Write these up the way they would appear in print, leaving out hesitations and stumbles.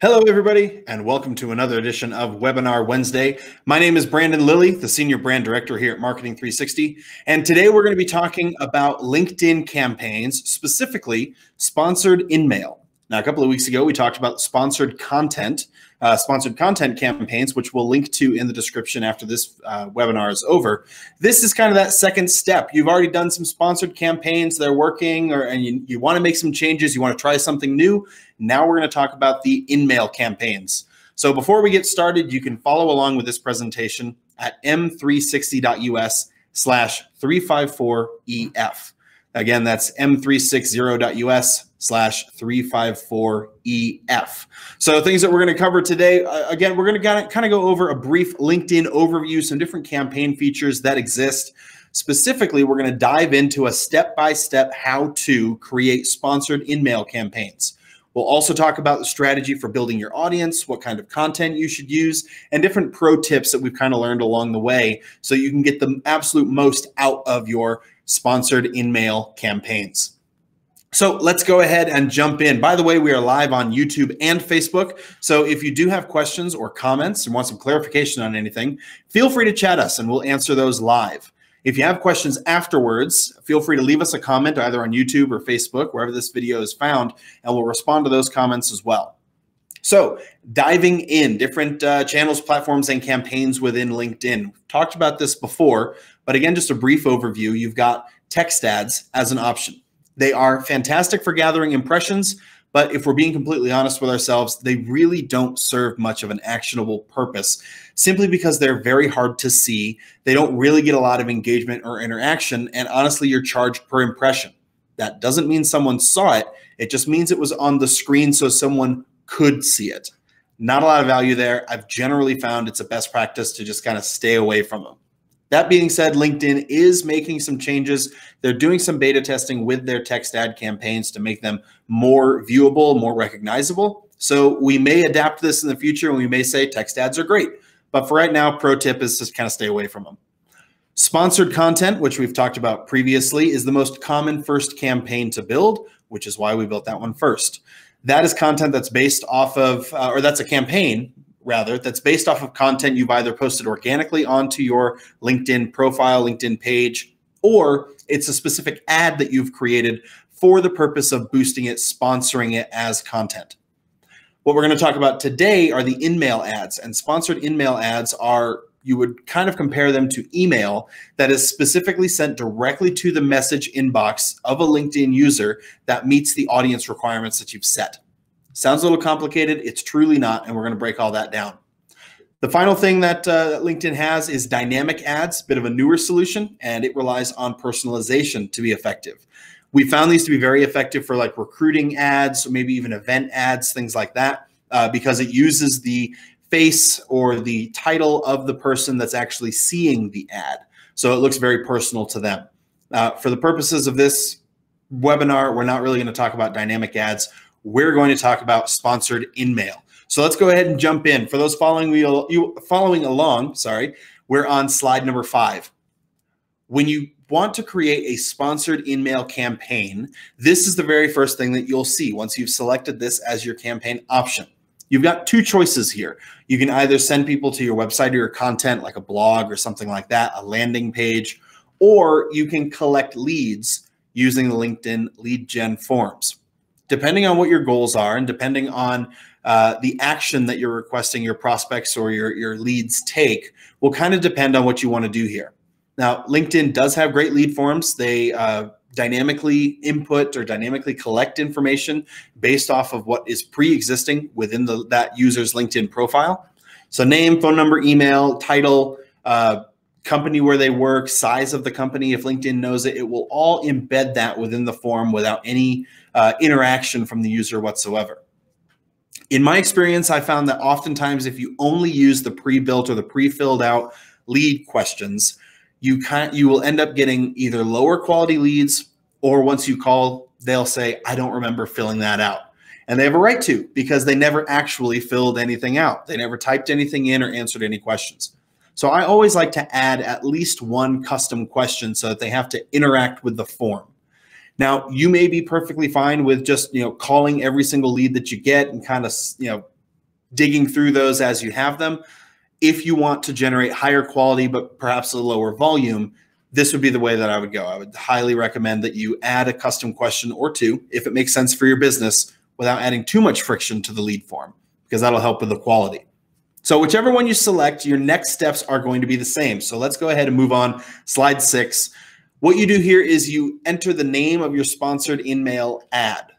Hello, everybody, and welcome to another edition of Webinar Wednesday. My name is Brandon Lilly, the Senior Brand Director here at Marketing 360, and today we're going to be talking about LinkedIn campaigns, specifically sponsored InMail. Now, a couple of weeks ago, we talked about sponsored content campaigns, which we'll link to in the description after this webinar is over. This is kind of that second step. You've already done some sponsored campaigns, they're working, and you want to make some changes, you want to try something new. Now we're going to talk about the InMail campaigns. So before we get started, you can follow along with this presentation at m360.us/354EF. Again, that's m360.us/354EF. So things that we're going to cover today, again, we're going to kind of go over a brief LinkedIn overview, some different campaign features that exist. Specifically, we're going to dive into a step-by-step how to create sponsored InMail campaigns. We'll also talk about the strategy for building your audience, what kind of content you should use, and different pro tips that we've kind of learned along the way so you can get the absolute most out of your sponsored InMail campaigns. So let's go ahead and jump in. By the way, we are live on YouTube and Facebook. So if you do have questions or comments and want some clarification on anything, feel free to chat us and we'll answer those live. If you have questions afterwards, feel free to leave us a comment either on YouTube or Facebook, wherever this video is found, and we'll respond to those comments as well. So diving in, different channels, platforms, and campaigns within LinkedIn. We've talked about this before, but again, just a brief overview. You've got text ads as an option. They are fantastic for gathering impressions, but if we're being completely honest with ourselves, they really don't serve much of an actionable purpose simply because they're very hard to see. They don't really get a lot of engagement or interaction, and honestly, you're charged per impression. That doesn't mean someone saw it. It just means it was on the screen so someone could see it. Not a lot of value there. I've generally found it's a best practice to just kind of stay away from them. That being said, LinkedIn is making some changes. They're doing some beta testing with their text ad campaigns to make them more viewable, more recognizable. So we may adapt this in the future and we may say text ads are great. But for right now, pro tip is just kind of stay away from them. Sponsored content, which we've talked about previously, is the most common first campaign to build, which is why we built that one first. That is content that's based off of, or that's a campaign, rather, that's based off of content you've either posted organically onto your LinkedIn profile, LinkedIn page, or it's a specific ad that you've created for the purpose of boosting it, sponsoring it as content. What we're going to talk about today are the InMail ads, and sponsored InMail ads are, you would kind of compare them to email that is specifically sent directly to the message inbox of a LinkedIn user that meets the audience requirements that you've set. Sounds a little complicated. It's truly not, and we're going to break all that down. The final thing that LinkedIn has is dynamic ads, a bit of a newer solution, and it relies on personalization to be effective. We found these to be very effective for like recruiting ads, or maybe even event ads, things like that, because it uses the face or the title of the person that's actually seeing the ad. So it looks very personal to them. For the purposes of this webinar, we're not really going to talk about dynamic ads. We're going to talk about sponsored InMail. So let's go ahead and jump in. For those following along, we're on slide number 5. When you want to create a sponsored InMail campaign, this is the very first thing that you'll see once you've selected this as your campaign option. You've got two choices here. You can either send people to your website or your content, like a blog or something like that, a landing page, or you can collect leads using the LinkedIn lead gen forms. Depending on what your goals are and depending on the action that you're requesting your prospects or your leads take will kind of depend on what you want to do here. Now, LinkedIn does have great lead forms. They dynamically input or dynamically collect information based off of what is pre-existing within that user's LinkedIn profile. So name, phone number, email, title, company where they work, size of the company. If LinkedIn knows it, it will all embed that within the form without any interaction from the user whatsoever. In my experience, I found that oftentimes if you only use the pre-built or the pre-filled out lead questions, you will end up getting either lower quality leads, or once you call, they'll say, I don't remember filling that out. And they have a right to, because they never actually filled anything out. They never typed anything in or answered any questions. So I always like to add at least one custom question so that they have to interact with the form. Now, you may be perfectly fine with just, calling every single lead that you get and kind of, digging through those as you have them. If you want to generate higher quality, but perhaps a lower volume, this would be the way that I would go. I would highly recommend that you add a custom question or two if it makes sense for your business without adding too much friction to the lead form, because that'll help with the quality. So whichever one you select, your next steps are going to be the same. So let's go ahead and move on. Slide 6. What you do here is you enter the name of your sponsored InMail ad.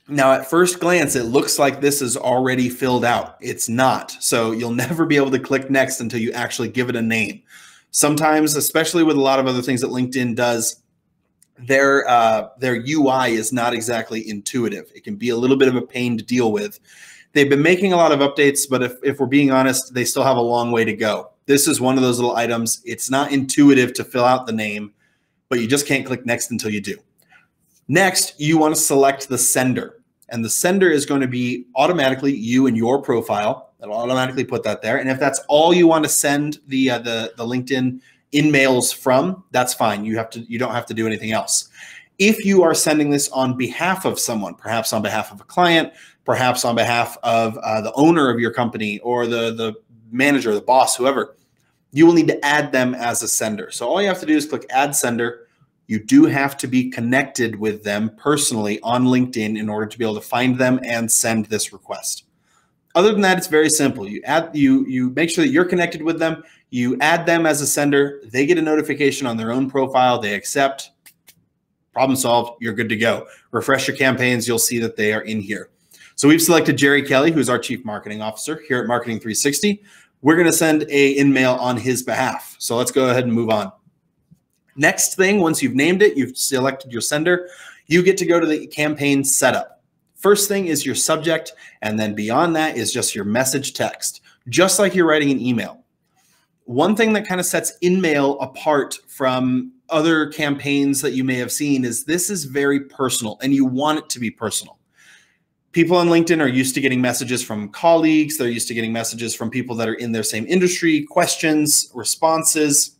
Now, at first glance, it looks like this is already filled out. It's not. So you'll never be able to click next until you actually give it a name. Sometimes, especially with a lot of other things that LinkedIn does, their UI is not exactly intuitive. It can be a little bit of a pain to deal with. They've been making a lot of updates, but if we're being honest, they still have a long way to go. This is one of those little items. It's not intuitive to fill out the name, but you just can't click next until you do. Next, you want to select the sender, and the sender is going to be automatically you and your profile. It'll automatically put that there. And if that's all you want to send the LinkedIn InMails from, that's fine. You don't have to do anything else. If you are sending this on behalf of someone, perhaps on behalf of a client, perhaps on behalf of the owner of your company or the manager, the boss, whoever, you will need to add them as a sender. So all you have to do is click Add Sender. You do have to be connected with them personally on LinkedIn in order to be able to find them and send this request. Other than that, it's very simple. You make sure that you're connected with them. You add them as a sender. They get a notification on their own profile. They accept. Problem solved. You're good to go. Refresh your campaigns. You'll see that they are in here. So we've selected Jerry Kelly, who's our Chief Marketing Officer here at Marketing 360. We're going to send a InMail on his behalf. So let's go ahead and move on. Next thing, once you've named it, you've selected your sender, you get to go to the campaign setup. First thing is your subject, and then beyond that is just your message text, just like you're writing an email. One thing that kind of sets InMail apart from other campaigns that you may have seen is this is very personal, and you want it to be personal. People on LinkedIn are used to getting messages from colleagues. They're used to getting messages from people that are in their same industry, questions, responses,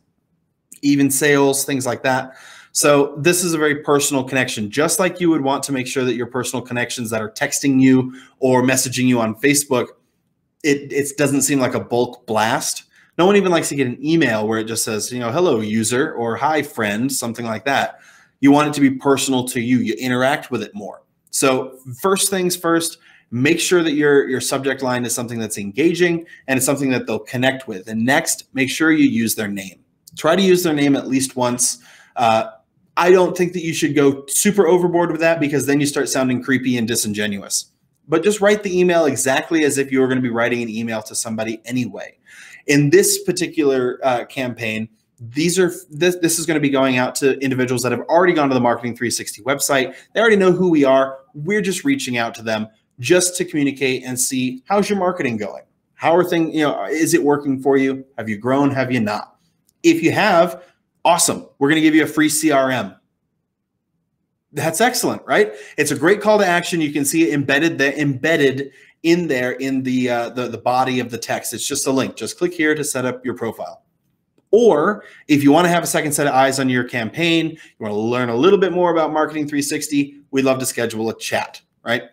even sales, things like that. So this is a very personal connection, just like you would want to make sure that your personal connections that are texting you or messaging you on Facebook, it doesn't seem like a bulk blast. No one even likes to get an email where it just says, hello user or hi friend, something like that. You want it to be personal to you. You interact with it more. So first things first, make sure that your subject line is something that's engaging and it's something that they'll connect with. And next, make sure you use their name. Try to use their name at least once. I don't think that you should go super overboard with that because then you start sounding creepy and disingenuous. But just write the email exactly as if you were going to be writing an email to somebody anyway. In this particular campaign, this is going to be going out to individuals that have already gone to the Marketing 360 website. They already know who we are. We're just reaching out to them just to communicate and see, how's your marketing going? How are things, is it working for you? Have you grown? Have you not? If you have, awesome. We're going to give you a free CRM. That's excellent, right? It's a great call to action. You can see it embedded in there in the body of the text. It's just a link. Just click here to set up your profile. Or if you want to have a second set of eyes on your campaign, you want to learn a little bit more about Marketing 360, we'd love to schedule a chat, right?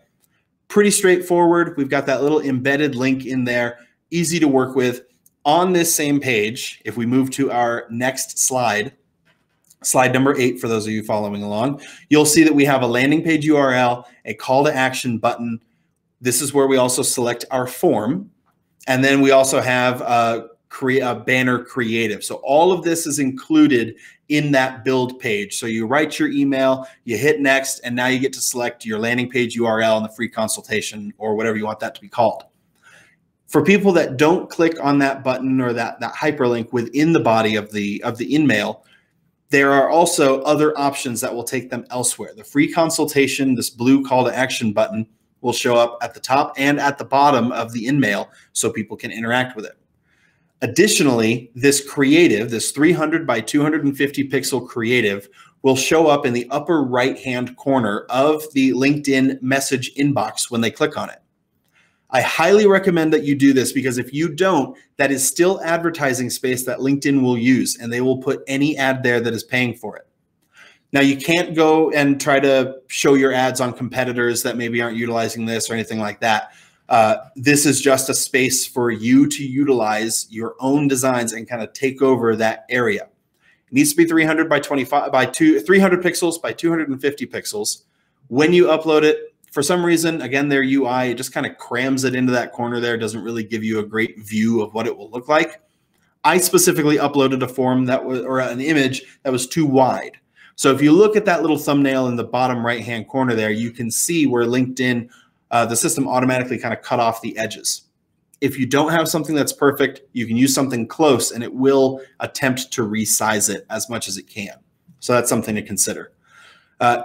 Pretty straightforward. We've got that little embedded link in there, easy to work with. On this same page, if we move to our next slide, slide number 8, for those of you following along, you'll see that we have a landing page URL, a call to action button. This is where we also select our form. And then we also have a banner creative. So all of this is included in that build page. So you write your email, you hit next, and now you get to select your landing page URL and the free consultation or whatever you want that to be called. For people that don't click on that button or that hyperlink within the body of the InMail, there are also other options that will take them elsewhere. The free consultation, this blue call to action button, will show up at the top and at the bottom of the InMail so people can interact with it. Additionally, this creative, this 300 by 250 pixel creative, will show up in the upper right-hand corner of the LinkedIn message inbox when they click on it. I highly recommend that you do this because if you don't, that is still advertising space that LinkedIn will use, and they will put any ad there that is paying for it. Now, you can't go and try to show your ads on competitors that maybe aren't utilizing this or anything like that. This is just a space for you to utilize your own designs and kind of take over that area. It needs to be 300 by 25 by 300 pixels by 250 pixels. When you upload it, for some reason, again, their UI, it just kind of crams it into that corner there. It doesn't really give you a great view of what it will look like. I specifically uploaded a form that was, or an image that was too wide. So if you look at that little thumbnail in the bottom right-hand corner there, you can see where LinkedIn, the system automatically kind of cut off the edges. If you don't have something that's perfect, you can use something close and it will attempt to resize it as much as it can. So that's something to consider.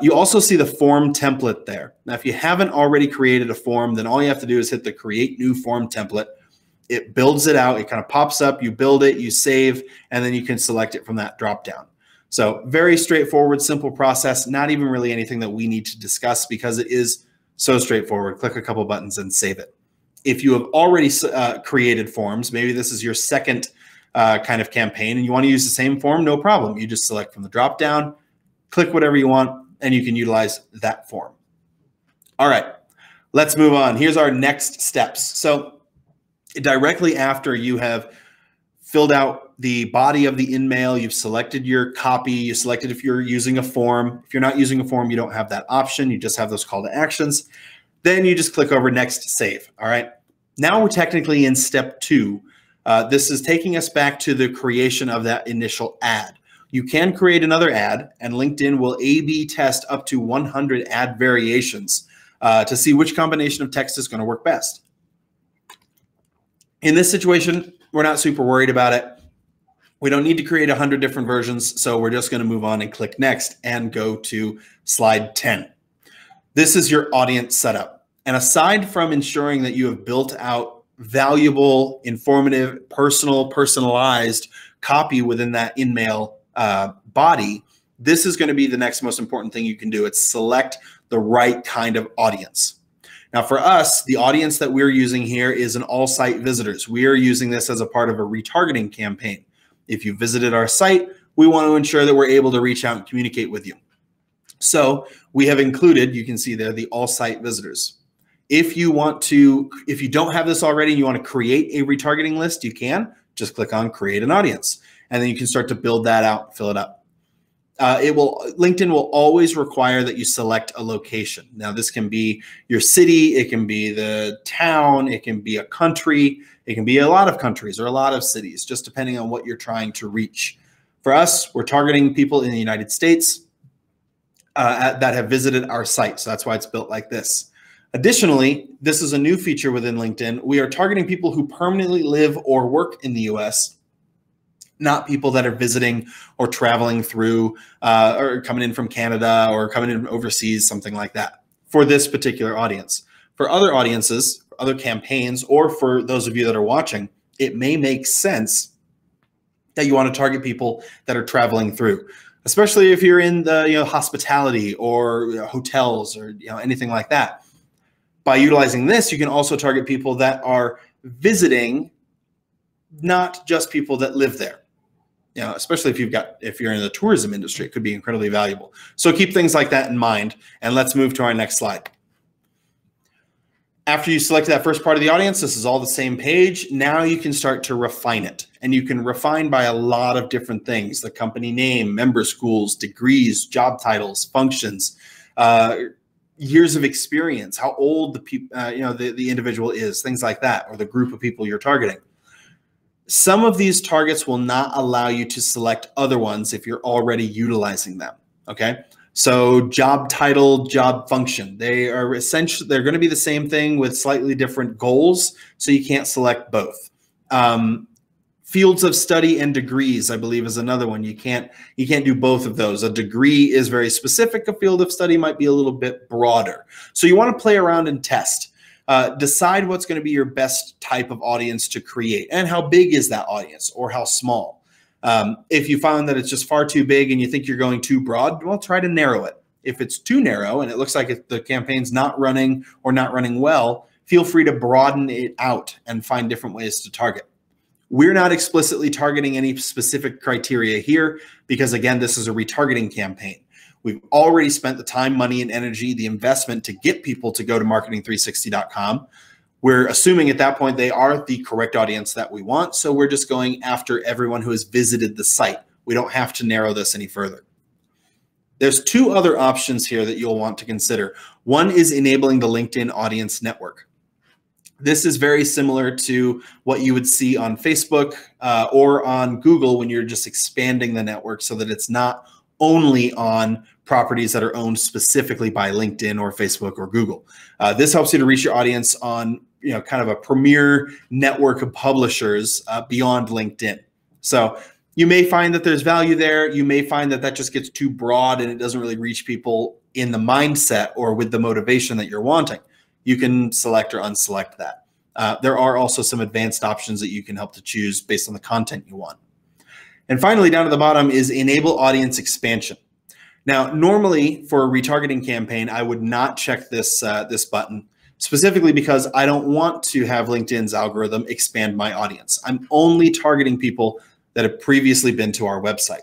You also see the form template there. Now, if you haven't already created a form, then all you have to do is hit the create new form template. It builds it out. It kind of pops up. You build it, you save, and then you can select it from that drop down. So very straightforward, simple process. Not even really anything that we need to discuss because it is so straightforward. Click a couple buttons and save it. If you have already created forms, maybe this is your second kind of campaign and you want to use the same form, no problem. You just select from the drop down, click whatever you want, and you can utilize that form. All right, let's move on. Here's our next steps. So directly after you have filled out the body of the InMail, you've selected your copy, you selected if you're using a form. If you're not using a form, you don't have that option. You just have those call to actions. Then you just click over next, save. All right, now we're technically in step 2. This is taking us back to the creation of that initial ad. You can create another ad, and LinkedIn will A/B test up to 100 ad variations to see which combination of text is going to work best. In this situation, we're not super worried about it. We don't need to create 100 different versions, so we're just going to move on and click next and go to slide 10. This is your audience setup. And aside from ensuring that you have built out valuable, informative, personalized copy within that InMail body, this is going to be the next most important thing you can do. It's select the right kind of audience. Now for us, the audience that we're using here is an all site visitors. We are using this as a part of a retargeting campaign. If you visited our site, we want to ensure that we're able to reach out and communicate with you. So we have included, you can see there, the all site visitors. If you don't have this already and you want to create a retargeting list, you can just click on create an audience. And then you can start to build that out, fill it up. LinkedIn will always require that you select a location. Now, this can be your city, it can be the town, it can be a country, it can be a lot of countries or a lot of cities, just depending on what you're trying to reach. For us, we're targeting people in the United States that have visited our site. So that's why it's built like this. Additionally, this is a new feature within LinkedIn. We are targeting people who permanently live or work in the US, not people that are visiting or traveling through or coming in from Canada or coming in overseas, something like that, for this particular audience. For other audiences, other campaigns, or for those of you that are watching, it may make sense that you want to target people that are traveling through, especially if you're in the hospitality or hotels or anything like that. By utilizing this, you can also target people that are visiting, not just people that live there. Especially if you're in the tourism industry, it could be incredibly valuable. So keep things like that in mind, and let's move to our next slide. After you select that first part of the audience, this is all the same page. Now you can start to refine it, and you can refine by a lot of different things: the company name, member schools, degrees, job titles, functions, years of experience, how old the individual is, things like that, or the group of people you're targeting. Some of these targets will not allow you to select other ones if you're already utilizing them, okay? So job title, job function, they're going to be the same thing with slightly different goals, so you can't select both. Fields of study and degrees, I believe, is another one. You can't do both of those. A degree is very specific. A field of study might be a little bit broader. So you want to play around and test. Decide what's going to be your best type of audience to create, and how big is that audience, or how small. If you find that it's just far too big and you think you're going too broad, well, try to narrow it. If it's too narrow and it looks like the campaign's not running or not running well, feel free to broaden it out and find different ways to target. We're not explicitly targeting any specific criteria here because, again, this is a retargeting campaign. We've already spent the time, money, and energy, the investment to get people to go to marketing360.com. We're assuming at that point they are the correct audience that we want. So we're just going after everyone who has visited the site. We don't have to narrow this any further. There's two other options here that you'll want to consider. One is enabling the LinkedIn Audience Network. This is very similar to what you would see on Facebook or on Google when you're just expanding the network so that it's not only on properties that are owned specifically by LinkedIn or Facebook or Google. This helps you to reach your audience on kind of a premier network of publishers beyond LinkedIn. So you may find that there's value there. You may find that that just gets too broad and it doesn't really reach people in the mindset or with the motivation that you're wanting. You can select or unselect that. There are also some advanced options that you can help to choose based on the content you want. And finally, down at the bottom is enable audience expansion. Now, normally for a retargeting campaign, I would not check this, this button, specifically because I don't want to have LinkedIn's algorithm expand my audience. I'm only targeting people that have previously been to our website.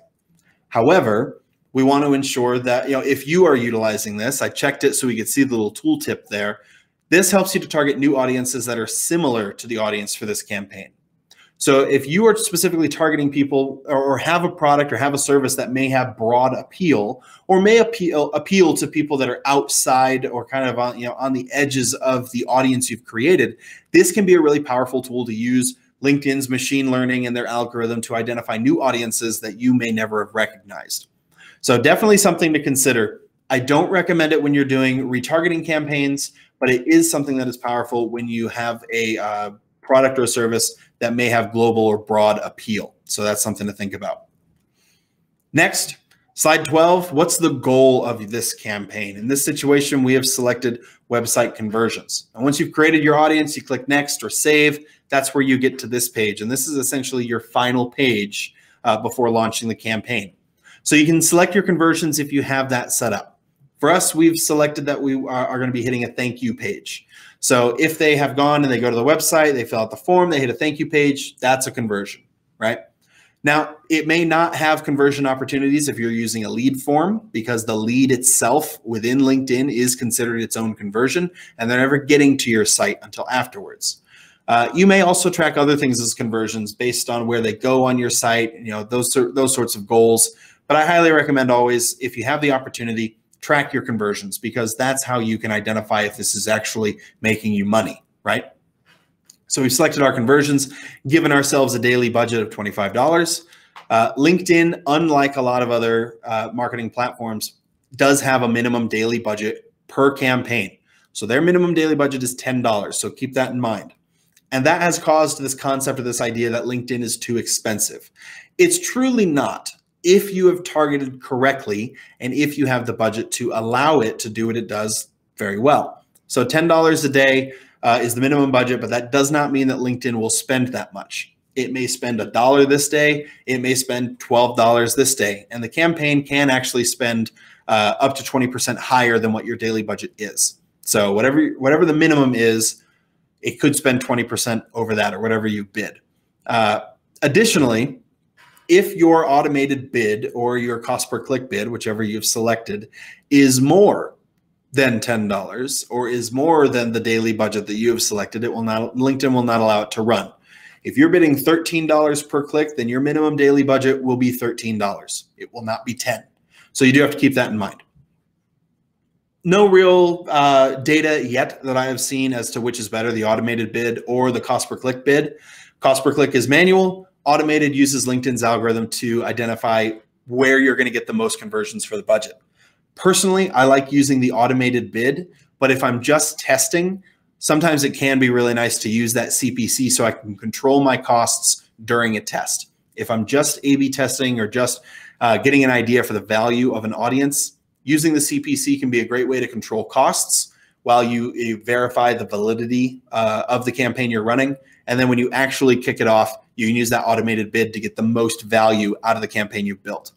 However, we want to ensure that if you are utilizing this, I checked it so we could see the little tooltip there. This helps you to target new audiences that are similar to the audience for this campaign. So if you are specifically targeting people or have a product or have a service that may have broad appeal or may appeal to people that are outside or kind of on the edges of the audience you've created, this can be a really powerful tool to use LinkedIn's machine learning and their algorithm to identify new audiences that you may never have recognized. So definitely something to consider. I don't recommend it when you're doing retargeting campaigns, but it is something that is powerful when you have a product or service that may have global or broad appeal. So that's something to think about. Next, slide 12, what's the goal of this campaign? In this situation, we have selected website conversions. And once you've created your audience, you click next or save. That's where you get to this page. And this is essentially your final page before launching the campaign. So you can select your conversions if you have that set up. For us, we've selected that we are going to be hitting a thank you page. So if they have gone and they go to the website, they fill out the form, they hit a thank you page, that's a conversion, right? Now, it may not have conversion opportunities if you're using a lead form because the lead itself within LinkedIn is considered its own conversion and they're never getting to your site until afterwards. You may also track other things as conversions based on where they go on your site, those sorts of goals. But I highly recommend always, if you have the opportunity, track your conversions because that's how you can identify if this is actually making you money, right? So we've selected our conversions, given ourselves a daily budget of $25. LinkedIn, unlike a lot of other marketing platforms, does have a minimum daily budget per campaign. So their minimum daily budget is $10. So keep that in mind. And that has caused this concept of this idea that LinkedIn is too expensive. It's truly not. If you have targeted correctly and if you have the budget to allow it to do what it does very well. So $10 a day is the minimum budget, but that does not mean that LinkedIn will spend that much. It may spend $1 this day. It may spend $12 this day. And the campaign can actually spend up to 20% higher than what your daily budget is. So whatever the minimum is, it could spend 20% over that or whatever you bid. Additionally, if your automated bid or your cost per click bid, whichever you've selected, is more than $10 or is more than the daily budget that you have selected, LinkedIn will not allow it to run. If you're bidding $13 per click, then your minimum daily budget will be $13. It will not be $10. So you do have to keep that in mind. No real data yet that I have seen as to which is better, the automated bid or the cost per click bid. Cost per click is manual. Automated uses LinkedIn's algorithm to identify where you're going to get the most conversions for the budget. Personally, I like using the automated bid, but if I'm just testing, sometimes it can be really nice to use that CPC so I can control my costs during a test. If I'm just A/B testing or just getting an idea for the value of an audience, using the CPC can be a great way to control costs while you verify the validity of the campaign you're running. And then when you actually kick it off, you can use that automated bid to get the most value out of the campaign you've built.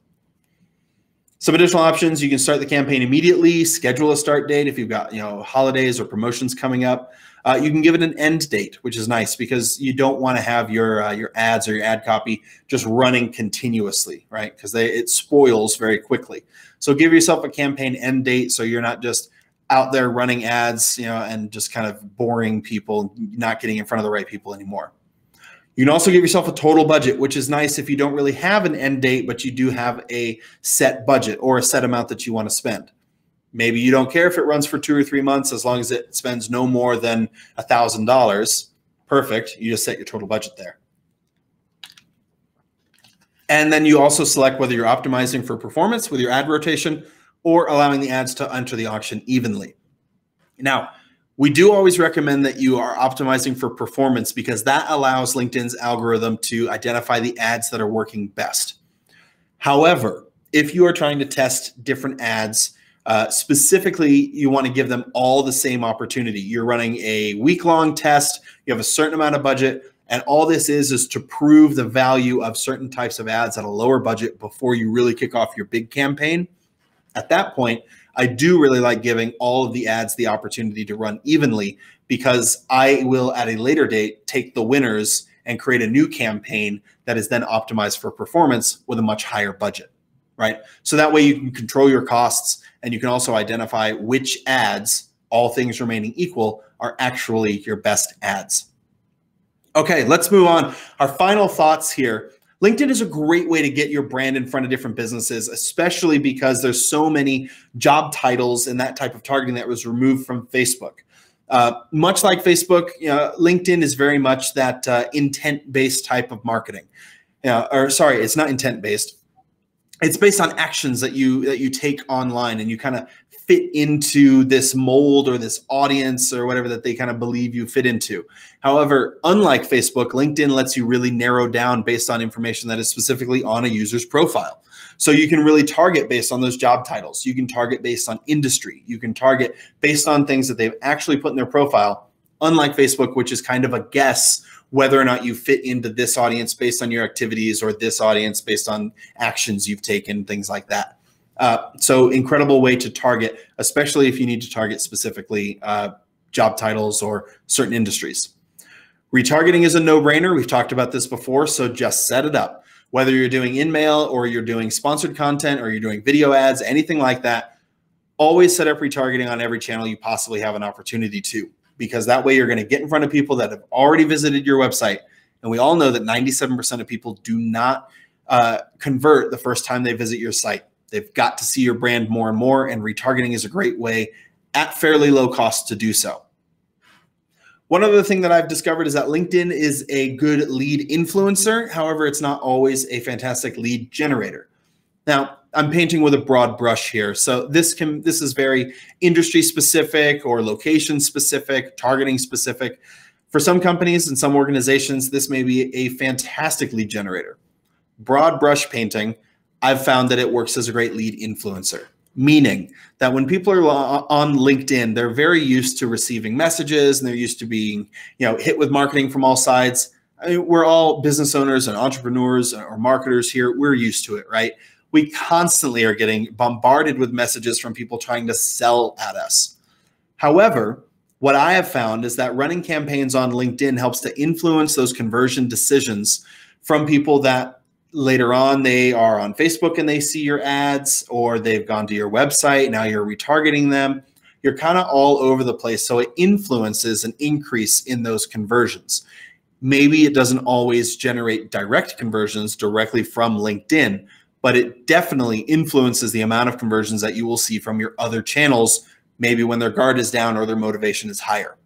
Some additional options, you can start the campaign immediately, schedule a start date if you've got holidays or promotions coming up. You can give it an end date, which is nice because you don't want to have your ads or your ad copy just running continuously, right? Because it spoils very quickly. So give yourself a campaign end date so you're not just out there running ads, and just kind of boring people, not getting in front of the right people anymore. You can also give yourself a total budget, which is nice if you don't really have an end date, but you do have a set budget or a set amount that you want to spend. Maybe you don't care if it runs for 2 or 3 months, as long as it spends no more than $1,000. Perfect. You just set your total budget there. And then you also select whether you're optimizing for performance with your ad rotation or allowing the ads to enter the auction evenly. Now, we do always recommend that you are optimizing for performance because that allows LinkedIn's algorithm to identify the ads that are working best. However, if you are trying to test different ads, specifically, you want to give them all the same opportunity. You're running a week-long test, you have a certain amount of budget, and all this is to prove the value of certain types of ads at a lower budget before you really kick off your big campaign. At that point, I do really like giving all of the ads the opportunity to run evenly, because I will at a later date take the winners and create a new campaign that is then optimized for performance with a much higher budget, right? So that way you can control your costs, and you can also identify which ads, all things remaining equal, are actually your best ads. Okay, let's move on. Our final thoughts here. LinkedIn is a great way to get your brand in front of different businesses, especially because there's so many job titles and that type of targeting that was removed from Facebook. Much like Facebook, LinkedIn is very much that intent-based type of marketing. Sorry, it's not intent-based. It's based on actions that you take online, and you kind of fit into this mold or this audience or whatever that they kind of believe you fit into. However, unlike Facebook, LinkedIn lets you really narrow down based on information that is specifically on a user's profile. So you can really target based on those job titles. You can target based on industry. You can target based on things that they've actually put in their profile, unlike Facebook, which is kind of a guess whether or not you fit into this audience based on your activities or this audience based on actions you've taken, things like that. So incredible way to target, especially if you need to target specifically job titles or certain industries. Retargeting is a no-brainer. We've talked about this before, so just set it up. Whether you're doing InMail or you're doing sponsored content or you're doing video ads, anything like that, always set up retargeting on every channel you possibly have an opportunity to, because that way you're going to get in front of people that have already visited your website. And we all know that 97% of people do not convert the first time they visit your site. They've got to see your brand more and more, and retargeting is a great way at fairly low cost to do so. One other thing that I've discovered is that LinkedIn is a good lead influencer. However, it's not always a fantastic lead generator. Now, I'm painting with a broad brush here. So this is very industry specific or location specific, targeting specific. For some companies and some organizations, this may be a fantastic lead generator. Broad brush painting, I've found that it works as a great lead influencer, meaning that when people are on LinkedIn, they're very used to receiving messages and they're used to being, hit with marketing from all sides. I mean, we're all business owners and entrepreneurs or marketers here. We're used to it, right? We constantly are getting bombarded with messages from people trying to sell at us. However, what I have found is that running campaigns on LinkedIn helps to influence those conversion decisions from people that later on they are on Facebook and they see your ads, or they've gone to your website. Now you're retargeting them. You're kind of all over the place. So it influences an increase in those conversions. Maybe it doesn't always generate direct conversions directly from LinkedIn, but it definitely influences the amount of conversions that you will see from your other channels, maybe when their guard is down or their motivation is higher.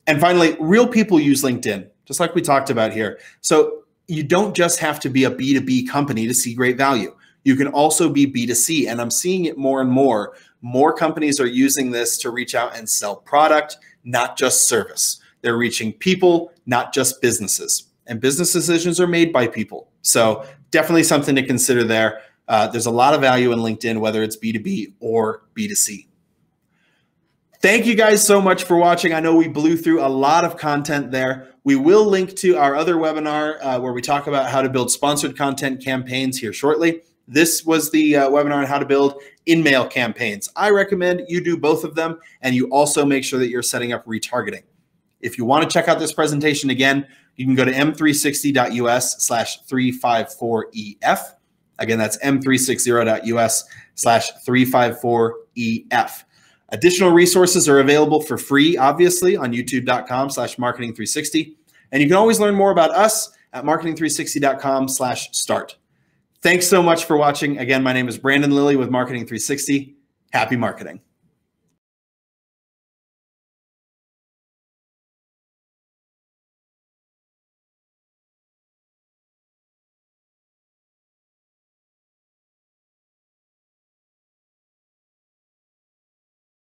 And finally, real people use LinkedIn, just like we talked about here. So you don't just have to be a B2B company to see great value. You can also be B2C, and I'm seeing it more and more. More companies are using this to reach out and sell product, not just service. They're reaching people, not just businesses. And business decisions are made by people. So definitely something to consider there. There's a lot of value in LinkedIn, whether it's B2B or B2C. Thank you guys so much for watching. I know we blew through a lot of content there. We will link to our other webinar where we talk about how to build sponsored content campaigns here shortly. This was the webinar on how to build InMail campaigns. I recommend you do both of them, and you also make sure that you're setting up retargeting. If you want to check out this presentation again, you can go to m360.us/354EF. Again, that's m360.us/354EF. Additional resources are available for free, obviously, on youtube.com/marketing360. And you can always learn more about us at marketing360.com/start. Thanks so much for watching. Again, my name is Brandon Lilly with Marketing 360. Happy marketing.